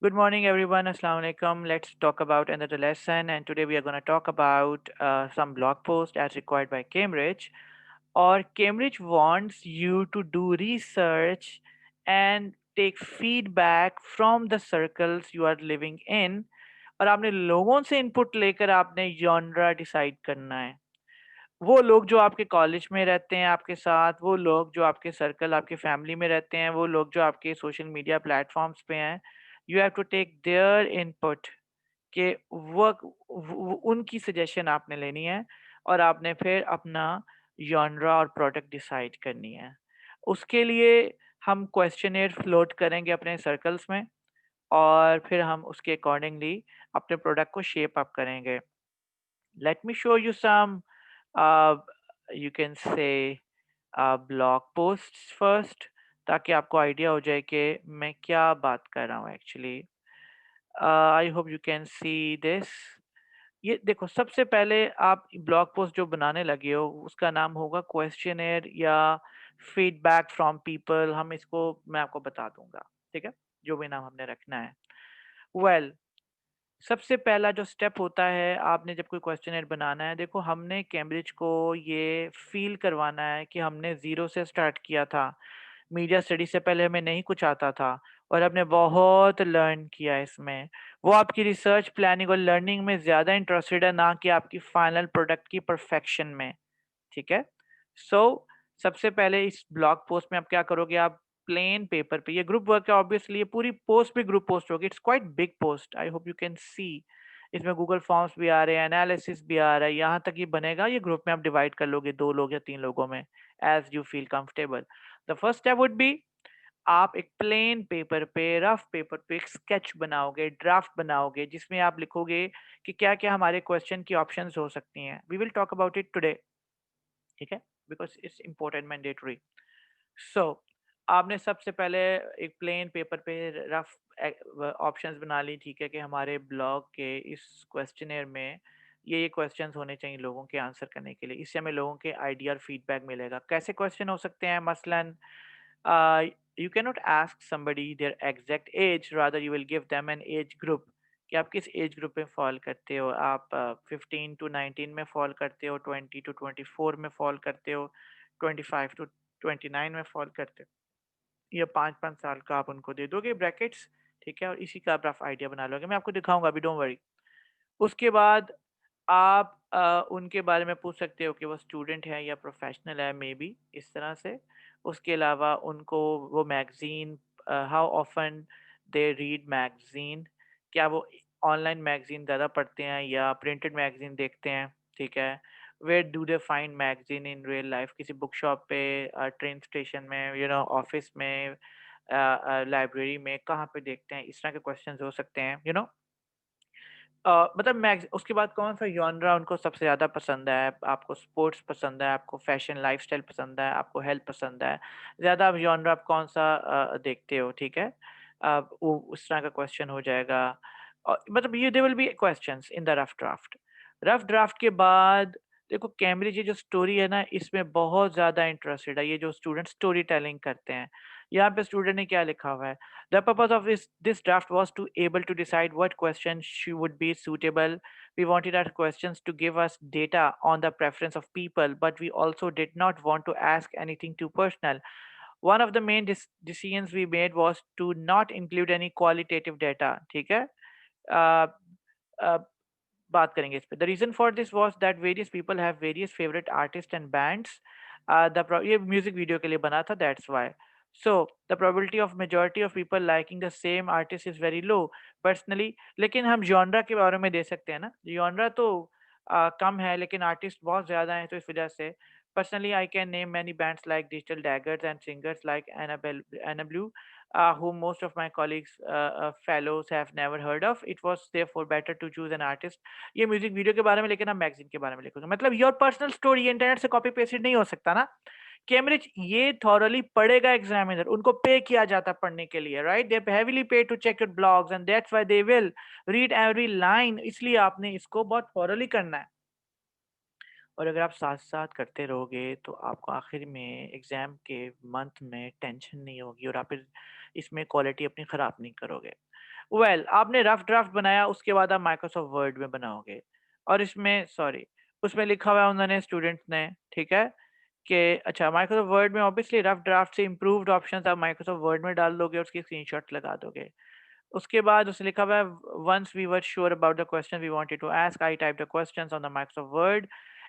Good morning, everyone. Assalamu alaikum. Let's talk about another lesson. And today we are going to talk about some blog post as required by Cambridge. Or Cambridge wants you to do research and take feedback from the circles you are living in. और आपने लोगों से input लेकर आपने genre decide करना है। वो लोग जो आपके कॉलेज में रहते हैं आपके साथ, वो लोग जो आपके सर्कल, आपके फैमिली में रहते हैं, वो लोग जो आपके सोशल मीडिया प्लेटफॉर्म्स पे हैं, you have to take their input के वर्क उनकी सजेशन आपने लेनी है और आपने फिर अपना जॉनरा और प्रोडक्ट डिसाइड करनी है। उसके लिए हम क्वेश्चनेयर फ्लोट करेंगे अपने सर्कल्स में और फिर हम उसके अकॉर्डिंगली अपने प्रोडक्ट को शेप अप करेंगे। Let me show you some uh, you can say blog posts first ताकि आपको आइडिया हो जाए कि मैं क्या बात कर रहा हूँ actually. I hope you can see this. ये देखो, सबसे पहले आप ब्लॉग पोस्ट जो बनाने लगे हो उसका नाम होगा क्वेश्चनर या फीडबैक फ्रॉम पीपल। हम इसको मैं आपको बता दूंगा, ठीक है, जो भी नाम हमने रखना है। वेल, सबसे पहला जो स्टेप होता है, आपने जब कोई क्वेश्चनेयर बनाना है, देखो हमने कैम्ब्रिज को ये फ़ील करवाना है कि हमने ज़ीरो से स्टार्ट किया था। मीडिया स्टडी से पहले हमें नहीं कुछ आता था और हमने बहुत लर्न किया इसमें। वो आपकी रिसर्च प्लानिंग और लर्निंग में ज़्यादा इंटरेस्टेड है, ना कि आपकी फाइनल प्रोडक्ट की परफेक्शन में, ठीक है? सो सबसे पहले इस ब्लॉग पोस्ट में आप क्या करोगे, आप प्लेन पेपर पे, ये ग्रुप वर्क है ऑब्वियसली, ये पूरी पोस्ट भी ग्रुप पोस्ट होगी। It's quite big post, I hope you can see. इसमें गूगल फॉर्म्स भी आ रहे हैं, एनालिसिस भी आ रहा है, यहाँ तक ये बनेगा। ये ग्रुप में आप डिवाइड कर लोगे 2 लोग या 3 लोगों में, as you feel comfortable. The first step would be, आप एक प्लेन पेपर पे, रफ पेपर पे एक स्केच बनाओगे, ड्राफ्ट बनाओगे, जिसमें आप लिखोगे कि क्या-क्या हमारे क्वेश्चन की ऑप्शंस हो सकती हैं। We will talk about it today, ठीक है? Because it's important, mandatory. So आपने सबसे पहले एक प्लेन पेपर पे रफ ऑप्शंस बना ली, ठीक है, कि हमारे ब्लॉग के इस क्वेश्चनेयर में ये क्वेश्चंस होने चाहिए लोगों के आंसर करने के लिए। इससे हमें लोगों के आइडिया और फीडबैक मिलेगा। कैसे क्वेश्चन हो सकते हैं? मसलन you can not ask somebody their exact age, rather you will give them an age group कि आप किस एज ग्रुप में फॉल करते हो। आप 15 टू 19 में फॉल करते हो, 20 टू 24 में फॉल करते हो, 25 टू 29 में फॉल करते हो। ये 5-5 साल का आप उनको दे दोगे ब्रैकेट्स, ठीक है? और इसी का आप रफ आइडिया बना लोगे। मैं आपको दिखाऊँगा अभी, डोंट वरी। उसके बाद आप उनके बारे में पूछ सकते हो कि वो स्टूडेंट है या प्रोफ़ेशनल है, मेबी इस तरह से। उसके अलावा उनको वो magazine, how often they read magazine, क्या वो ऑनलाइन मैगज़ीन ज़्यादा पढ़ते हैं या प्रिंटेड मैगज़ीन देखते हैं, ठीक है? Where do they find magazine in real life, किसी बुक शॉप पे, ट्रेन स्टेशन में, ऑफ़िस में, लाइब्रेरी में, कहाँ पे देखते हैं? इस तरह के क्वेश्चंस हो सकते हैं, मतलब मैग्ज़ उसके बाद कौन-सा जॉनरा उनको सबसे ज़्यादा पसंद है? आपको स्पोर्ट्स पसंद है, आपको फैशन लाइफ़स्टाइल पसंद है, आपको हेल्थ पसंद है? ज़्यादा जॉनरा आप कौन-सा देखते हो, ठीक है? वो उस तरह का क्वेश्चन हो जाएगा। मतलब ये there will be questions in the rough draft. Rough draft के बाद देखो, कैम्ब्रिज ये जो स्टोरी है ना, इसमें बहुत ज़्यादा इंटरेस्टेड है, ये जो स्टूडेंट स्टोरी टेलिंग करते हैं। यहाँ पे स्टूडेंट ने क्या लिखा हुआ है? The purpose of this draft was to able to decide what questions would be suitable. We wanted our questions to give us data on the preference of people, but we also did not want to ask anything too personal. One of the main decisions we made was to not include any qualitative data. ठीक है? Uh, uh, बात करेंगे इस पे। The reason for this was that various people have various favorite artists and bands. ये music video के लिए बना था, that's why. So the probability of majority of people liking the same artist is very low. Personally, लेकिन हम genre के बारे में दे सकते हैं ना। जॉनरा तो कम है लेकिन आर्टिस्ट बहुत ज़्यादा हैं, तो इस वजह से personally I can name many bands like Digital Daggers and singers like Anna Blue, whom most of my colleagues, fellows have never heard of. It was therefore better to choose an artist. ये music video के बारे में, लेकिन हम magazine के बारे में लिखोगे। मतलब योर पर्सनल स्टोरी इंटरनेट से कॉपी पेस्टेड नहीं हो सकता ना। कैम्ब्रिज ये थॉरली पढ़ेगा एग्जामिनर, उनको पे किया जाता है पढ़ने के लिए, right? They heavily pay to check your blogs and that's why they will read every line. इसलिए आपने इसको बहुत थॉरली करना है। और अगर आप साथ-साथ करते रहोगे तो आपको आखिर में एग्ज़ाम के मंथ में टेंशन नहीं होगी और आप फिर इसमें क्वालिटी अपनी ख़राब नहीं करोगे। आपने रफ ड्राफ्ट बनाया, उसके बाद आप माइक्रोसॉफ्ट वर्ड में बनाओगे और इसमें सॉरी उसमें लिखा हुआ है उन्होंने स्टूडेंट्स ने, ठीक है, कि अच्छा माइक्रोसॉफ्ट वर्ड में ऑब्वियसली रफ ड्राफ्ट से इम्प्रूव्ड ऑप्शंस आप माइक्रोसॉफ्ट वर्ड में डाल दोगे और उसकी स्क्रीनशॉट लगा दोगे। उसके बाद उसने लिखा हुआ है once we were sure about the question we wanted to ask I type the questions on the Microsoft Word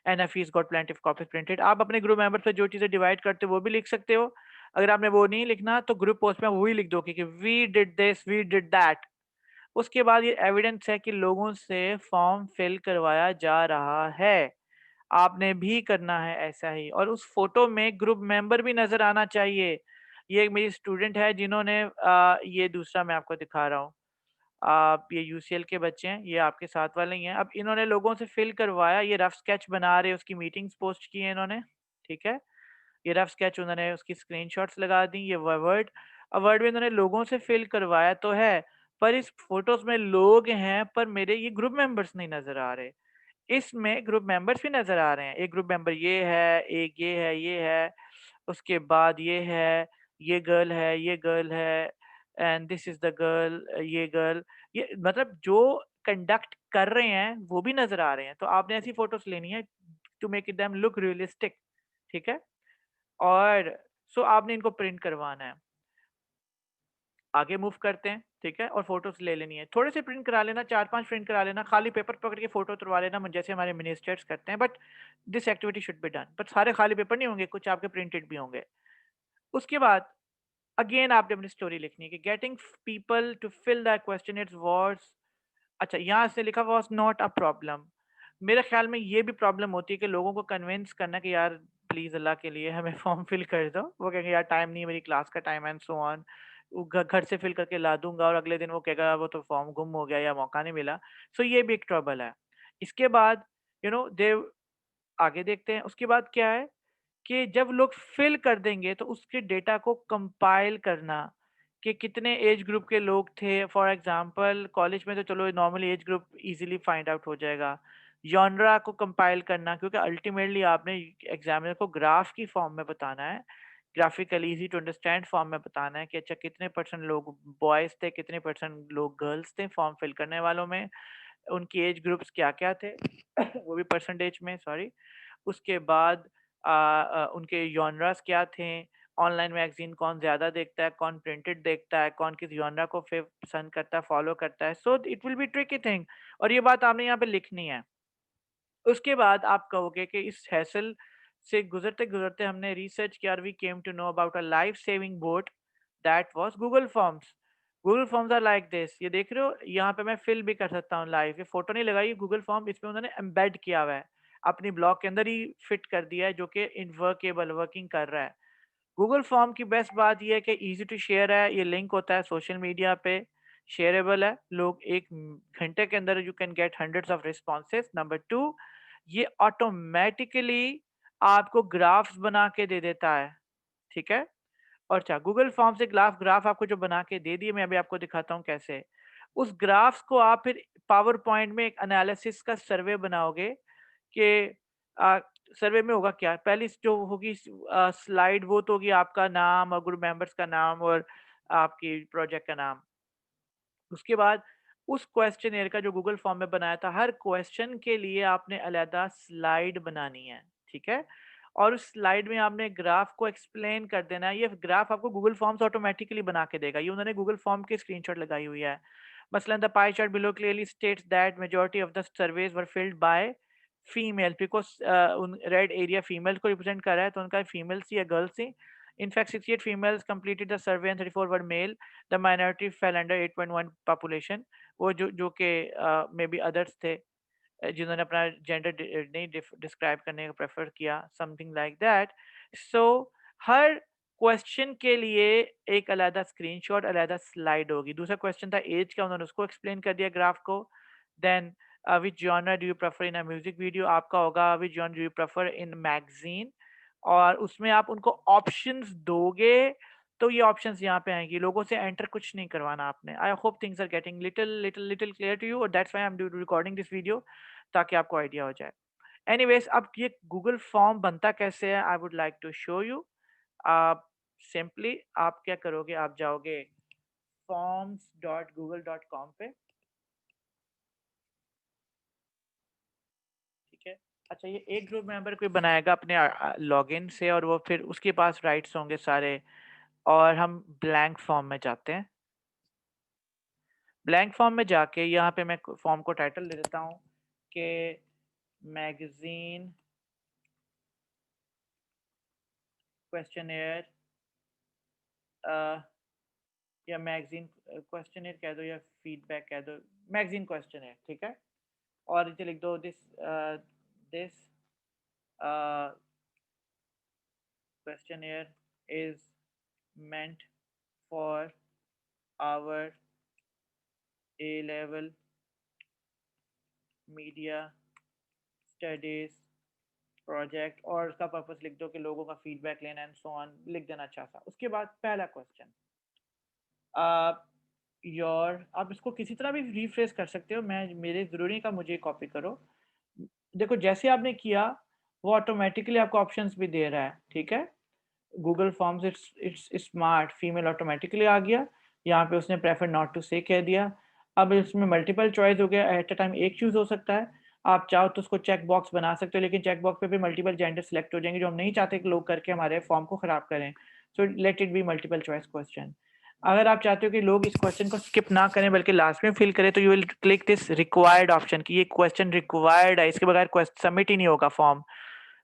and if he's got plenty of copies printed। आप अपने ग्रुप मेंबर पे जो चीज़ें डिवाइड करते हो वो भी लिख सकते हो। अगर आपने वो नहीं लिखना तो ग्रुप पोस्ट में वही लिख दो कि we did this we did that. उसके बाद ये एविडेंस है कि लोगों से फॉर्म फिल करवाया जा रहा है, आपने भी करना है ऐसा ही। और उस फोटो में ग्रुप मेंबर भी नजर आना चाहिए। ये एक मेरी स्टूडेंट है जिन्होंने ये दूसरा मैं आपको दिखा रहा हूँ। आप ये यूसीएल के बच्चे हैं, ये आपके साथ वाले ही हैं। अब इन्होंने लोगों से फिल करवाया, ये रफ स्केच बना रहे, उसकी मीटिंग्स पोस्ट की हैं इन्होंने, ठीक है। ये रफ स्केच उन्होंने उसकी स्क्रीनशॉट्स लगा दी। ये वर्ड, अब वर्ड में इन्होंने लोगों से फिल करवाया तो है, पर इस फोटोज में लोग हैं पर मेरे ये ग्रुप मेंबर्स नहीं नजर आ रहे। इसमें ग्रुप मेंबर्स भी नजर आ रहे हैं, एक ग्रुप मेंबर ये है, एक ये है, उसके बाद ये है, ये गर्ल है, ये गर्ल है, and this is the girl, ये गर्ल, ये मतलब जो कंडक्ट कर रहे हैं वो भी नजर आ रहे हैं। तो आपने ऐसी फोटोज लेनी है to make it them look realistic, ठीक है। और सो आपने इनको प्रिंट करवाना है। आगे मूव करते हैं, ठीक है, और फोटोज ले लेनी है, थोड़े से प्रिंट करा लेना, 4-5 प्रिंट करा लेना, खाली पेपर पकड़ के फोटो तुलवा लेना जैसे हमारे मिनिस्टर्स करते हैं। But this activity should be done, but सारे खाली पेपर नहीं होंगे, कुछ आपके प्रिंटेड भी होंगे। उसके बाद अगेन आपने अपनी स्टोरी लिखनी है कि getting people to fill the question was, अच्छा यहाँ से लिखा वाज नॉट अ प्रॉब्लम। मेरे ख्याल में ये भी प्रॉब्लम होती है कि लोगों को कन्विंस करना कि यार प्लीज अल्लाह के लिए हमें फॉर्म फिल कर दो। वो कहेंगे यार टाइम नहीं है, मेरी क्लास का टाइम एंड सो ऑन। घर से फिल करके ला दूंगा और अगले दिन वो कहेगा वो तो फॉर्म गुम हो गया या मौका नहीं मिला। सो ये भी एक ट्रबल है। इसके बाद दे आगे देखते हैं। उसके बाद क्या है कि जब लोग फिल कर देंगे तो उसके डेटा को कंपाइल करना कि कितने एज ग्रुप के लोग थे। फॉर एग्जांपल कॉलेज में तो चलो normally age group easily find out हो जाएगा। जॉनरा को कंपाइल करना, क्योंकि अल्टीमेटली आपने एग्जामिनर को ग्राफ की फॉर्म में बताना है, graphically easy to understand form में बताना है कि अच्छा कितने परसेंट लोग बॉयज थे, कितने परसेंट लोग गर्ल्स थे फॉर्म फिल करने वालों में, उनकी एज ग्रुप्स क्या क्या थे वो भी परसेंटेज में, सॉरी। उसके बाद उनके जॉनरास क्या थे, ऑनलाइन मैगजीन कौन ज़्यादा देखता है, कौन प्रिंटेड देखता है, कौन किस जॉनरा को पसंद करता है, फॉलो करता है। So it will be tricky thing, और ये बात आपने यहाँ पे लिखनी है। उसके बाद आप कहोगे कि इस हैसल से गुजरते गुजरते हमने रिसर्च किया, we came to know about a life saving boat that was Google Forms. Google Forms are like this, ये देख रहे हो यहाँ पे मैं फिल भी कर सकता हूँ लाइव, ये फोटो नहीं लगाई, गूगल फॉर्म इसमें उन्होंने एम्बेड किया हुआ है, अपनी ब्लॉग के अंदर ही फिट कर दिया है, जो कि इन वर्केबल वर्किंग कर रहा है। गूगल फॉर्म की बेस्ट बात ये है कि इजी टू शेयर है, ये लिंक होता है सोशल मीडिया पे, शेयरेबल है, लोग एक घंटे के अंदर you can get hundreds of responses. Number two, ये ऑटोमेटिकली आपको ग्राफ्स बना के दे देता है, ठीक है। और अच्छा गूगल फॉर्म से ग्राफ ग्राफ आपको जो बना के दे दिए, मैं अभी आपको दिखाता हूँ कैसे। उस ग्राफ्स को आप फिर पावर पॉइंट में एक एनालिसिस का सर्वे बनाओगे कि सर्वे में होगा क्या, पहली जो होगी स्लाइड, वो तो होगी आपका नाम और ग्रुप मेंबर्स का नाम और आपकी प्रोजेक्ट का नाम। उसके बाद उस क्वेश्चनेयर का जो गूगल फॉर्म में बनाया था, हर क्वेश्चन के लिए आपने अलहदा स्लाइड बनानी है, ठीक है। और उस स्लाइड में आपने ग्राफ को एक्सप्लेन कर देना है। ये ग्राफ आपको गूगल फॉर्म्स ऑटोमेटिकली बना के देगा, ये उन्होंने गूगल फॉर्म की स्क्रीनशॉट लगाई हुई है। मसलन the pie chart below clearly states that majority of the surveys were filled by female, because उन रेड एरिया फीमेल को रिप्रेजेंट कर रहा है, तो उनका फीमेल सी या girl she. In fact, 68 females completed the survey and 34 were male. The minority fell under 8.1 population. वो जो के मे बी अदर्स थे, जिन्होंने अपना जेंडर नहीं डिस्क्राइब करने का प्रेफर किया, something like that. So her question के लिए एक अलहदा स्क्रीनशॉट, अलहदा स्लाइड होगी। दूसरा क्वेश्चन था एज का, उन्होंने उसको एक्सप्लेन कर दिया ग्राफ को। Then which genre do you prefer in a music video, आपका होगा which genre do you prefer in magazine. और उसमें आप उनको ऑप्शंस दोगे तो ये ऑप्शंस यहाँ पे आएंगी, लोगों से एंटर कुछ नहीं करवाना आपने। I hope things are getting little little little clear to you, और that's why I'm recording this video, ताकि आपको आइडिया हो जाए। एनीवेज, अब ये गूगल फॉर्म बनता कैसे है, I would like to show you. आप सिंपली आप क्या करोगे, आप जाओगे forms.google.com पे, ठीक है। अच्छा, ये एक ग्रुप मेंबर कोई बनाएगा अपने लॉगिन से, और वो फिर उसके पास राइट्स होंगे सारे, और हम ब्लैंक फॉर्म में जाते हैं। ब्लैंक फॉर्म में जाके यहाँ पे मैं फॉर्म को टाइटल दे देता हूँ कि मैगजीन क्वेश्चनेयर, या मैगजीन क्वेश्चनेयर कह दो, या फीडबैक कह दो, मैगजीन क्वेश्चनेयर, ठीक है। और नीचे लिख दो this questionnaire is meant for our A level media studies project, और उसका पर्पस लिख दो कि लोगों का फीडबैक लेना एंड सो ऑन, लिख देना अच्छा सा। उसके बाद पहला क्वेश्चन, आप इसको किसी तरह भी रिफ्रेश कर सकते हो, मैं मेरे ज़रूरी का मुझे कॉपी करो। देखो जैसे आपने किया वो ऑटोमेटिकली आपको ऑप्शंस भी दे रहा है, ठीक है। Google forms it's smart, female automatically आ गया। यहाँ पे उसने प्रेफर नॉट टू से कह दिया। अब इसमें मल्टीपल चॉइस हो गया, एट अ टाइम एक चूज हो सकता है। आप चाहो तो उसको चेक बॉक्स बना सकते हो, लेकिन चेक बॉक्स पे भी मल्टीपल जेंडर सेलेक्ट हो जाएंगे, जो हम नहीं चाहते कि लोग करके हमारे फॉर्म को खराब करें। So let it be multiple choice question. अगर आप चाहते हो कि लोग इस क्वेश्चन को स्किप ना करें बल्कि लास्ट में फिल करें, तो you will click this required option कि ये क्वेश्चन रिक्वायर्ड है, इसके बगैर सबमिट ही नहीं होगा फॉर्म।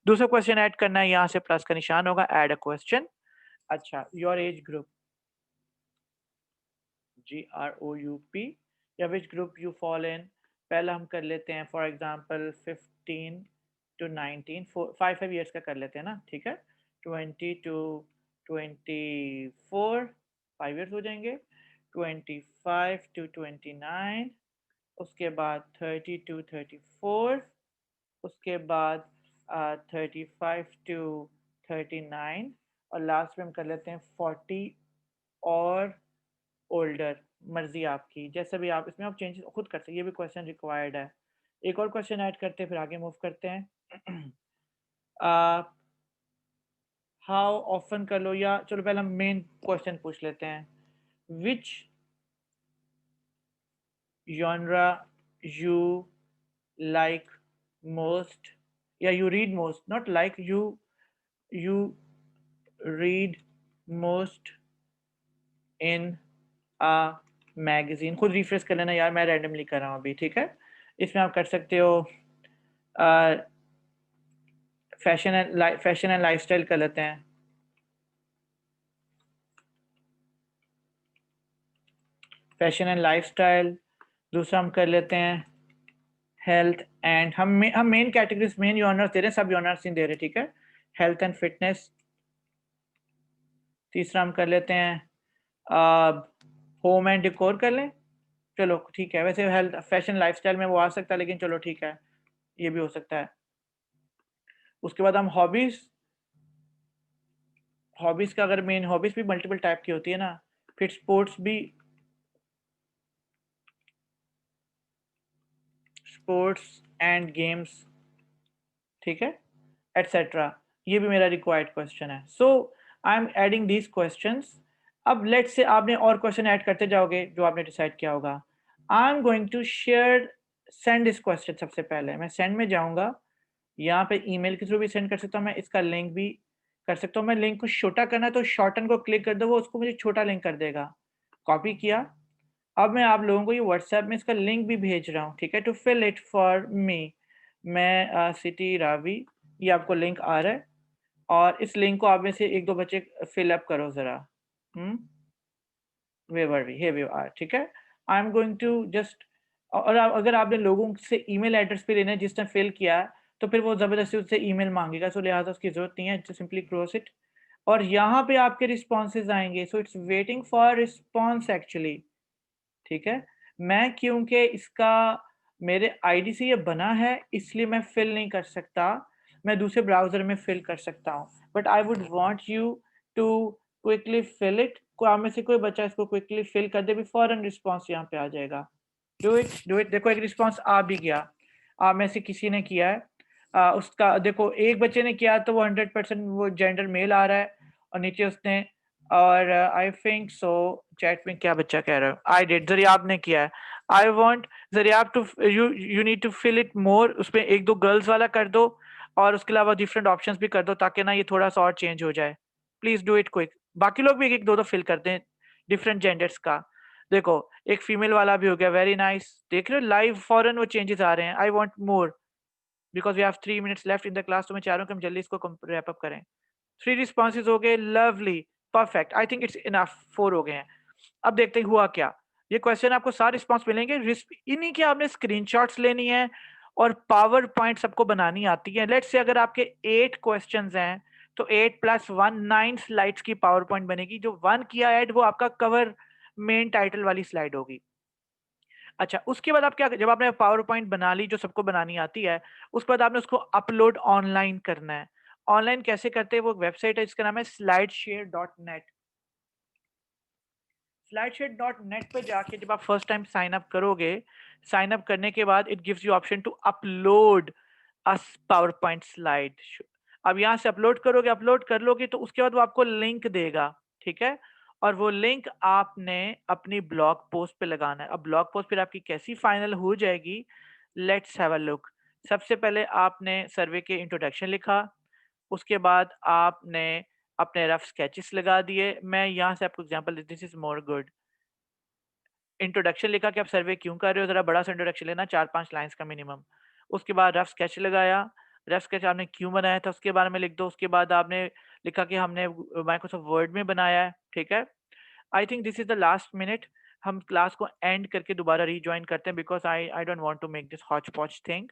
दूसरा क्वेश्चन ऐड करना है, यहाँ से प्लस का निशान होगा, ऐड अ क्वेश्चन। अच्छा, योर एज ग्रुप, GROUP, या which group you fall in. पहला हम कर लेते हैं फॉर एग्जांपल 15 to 19, 5 ईयर्स का कर लेते हैं ना, ठीक है। 20 to 24, 5 ईयर्स हो जाएंगे। 25 to 29, उसके बाद 30 to 34, उसके बाद 35 to 39, और लास्ट में हम कर लेते हैं 40 और ओल्डर। मर्जी आपकी, जैसे भी आप इसमें आप चेंज खुद कर सकते हैं, ये भी क्वेश्चन रिक्वायर्ड है। एक और क्वेश्चन ऐड करते हैं, फिर आगे मूव करते हैं। हाउ ऑफन कर लो, या चलो पहले हम मेन क्वेश्चन पूछ लेते हैं। विच genre you like most, या you read most, not like, you read most in a magazine। खुद रिफ्रेश कर लेना यार, मैं रैंडमली कर रहा हूँ अभी, ठीक है। इसमें आप कर सकते हो फैशन एंड लाइफस्टाइल कर लेते हैं। Fashion and lifestyle. दूसरा हम कर लेते हैं हेल्थ एंड, हम मेन कैटेगरीज, मेन जॉनर्स दे रहे हैं, सब जॉनर्स नहीं दे रहे, ठीक है। Health and fitness. तीसरा हम कर लेते हैं होम एंड डिकोर कर लें, चलो ठीक है। वैसे हेल्थ फैशन लाइफस्टाइल में वो आ सकता है, लेकिन चलो ठीक है, ये भी हो सकता है। उसके बाद हम हॉबीज, हॉबीज का अगर मेन हॉबीज भी मल्टीपल टाइप की होती है ना, फिर स्पोर्ट्स भी, स्पोर्ट्स एंड गेम्स, ठीक है, एटसेट्रा। ये भी मेरा रिक्वायर्ड क्वेश्चन है। So I'm adding these questions. अब लेट से आपने और क्वेश्चन ऐड करते जाओगे जो आपने डिसाइड किया होगा। I am going to share send this question. सबसे पहले मैं सेंड में जाऊंगा, यहाँ पे ईमेल के थ्रू भी सेंड कर सकता हूँ, मैं इसका लिंक भी कर सकता हूँ। मैं लिंक को छोटा करना है तो शॉर्टन को क्लिक कर दो, वो उसको मुझे छोटा लिंक कर देगा। कॉपी किया। अब मैं आप लोगों को ये व्हाट्सएप में इसका लिंक भी भेज रहा हूँ, ठीक है, to fill it for me. मैं सिटी रावी, ये आपको लिंक आ रहा है, और इस लिंक को आप में से एक दो बच्चे फिल अप करो ज़रा। वेवर भी हे वी आर, ठीक है। I am going to just, और अगर आपने लोगों से ईमेल एड्रेस पे लेना है जिसने फिल किया है, तो फिर वो ज़बरदस्ती उससे ईमेल मांगेगा, सो लिहाजा उसकी ज़रूरत नहीं है, जस्ट सिंपली क्रॉस इट। और यहाँ पे आपके रिस्पॉन्सेज आएंगे, so it's waiting for response actually, ठीक है। मैं क्योंकि इसका मेरे आईडी से ये बना है, इसलिए मैं फिल नहीं कर सकता, मैं दूसरे ब्राउज़र में फिल कर सकता हूँ। But I would want you to quickly fill it. को आप में से कोई बच्चा इसको क्विकली फिल कर दे, भी फौरन रिस्पॉन्स यहाँ पे आ जाएगा। Do it, do it. देखो एक रिस्पॉन्स आ भी गया, आप में से किसी ने किया है। उसका देखो एक बच्चे ने किया तो वो 100% वो जेंडर मेल आ रहा है, और नीचे उसने और आई थिंक सो चैट में क्या बच्चा कह रहा है, आई डिड, जरियाब ने किया है। I want Zaryab to, you need to fill it more, उसमें एक दो गर्ल्स वाला कर दो और उसके अलावा डिफरेंट ऑप्शंस भी कर दो ताकि ना ये थोड़ा सा और चेंज हो जाए। Please do it quick. बाकी लोग भी एक एक दो दो फिल करते हैं डिफरेंट जेंडर्स का। देखो एक फीमेल वाला भी हो गया, वेरी नाइस। देख रहे हो लाइव फॉरन वो चेंजेस आ रहे हैं। I want more because we have 3 minutes left in the class, तो मैं चाह रहा हूँ कि हम जल्दी इसको रैप अप करें। 3 responses हो गए, lovely, perfect. I think it's enough, 4 हो गए हैं। अब देखते हैं हुआ क्या। ये क्वेश्चन आपको सारे रिस्पॉन्स मिलेंगे, इन्हीं की आपने स्क्रीनशॉट्स लेनी है और पावर पॉइंट सबको बनानी आती है। लेट्स से अगर आपके 8 क्वेश्चंस हैं तो 8 + 1 9 स्लाइड्स की पावर पॉइंट बनेगी। जो 1 किया ऐड वो आपका कवर मेन टाइटल वाली स्लाइड होगी। अच्छा, उसके बाद आप क्या, जब आपने पावर पॉइंट बना ली जो सबको बनानी आती है, उसके बाद आपने उसको अपलोड ऑनलाइन करना है। ऑनलाइन कैसे करते हैं, वो वेबसाइट है जिसका नाम है slideshare.net। slideshare.net पे जाके जब आप फर्स्ट टाइम साइन अप करोगे, साइन अप करने के बाद it gives you option to upload a PowerPoint slide. अब यहाँ से अपलोड करोगे, अपलोड कर लोगे तो उसके बाद वो आपको लिंक देगा, ठीक है। और वो लिंक आपने अपनी ब्लॉग पोस्ट पे लगाना है। अब ब्लॉग पोस्ट फिर आपकी कैसी फाइनल हो जाएगी, लेट्स हैव अ लुक। सबसे पहले आपने सर्वे के इंट्रोडक्शन लिखा, उसके बाद आपने अपने रफ स्केचेस लगा दिए। मैं यहाँ से आपको example this is more good. Introduction लिखा कि आप सर्वे क्यों कर रहे हो, ज़रा बड़ा सा इंट्रोडक्शन लेना, 4-5 लाइन्स का मिनिमम। उसके बाद रफ स्केच लगाया, रफ स्केच आपने क्यों बनाया था उसके बारे में लिख दो। उसके बाद आपने लिखा कि हमने माइक्रोसॉफ्ट वर्ड में बनाया है, ठीक है। I think this is the last minute. हम क्लास को एंड करके दोबारा रीजॉइन करते हैं because I don't want to make this hotchpotch thing.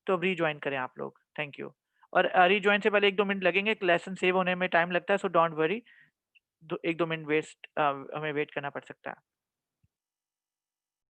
तो अब रीजॉइन करें आप लोग, थैंक यू। और रीजॉइन से पहले 1-2 मिनट लगेंगे, लेसन सेव होने में टाइम लगता है, सो डोंट वरी। 1-2 मिनट हमें वेट करना पड़ सकता है।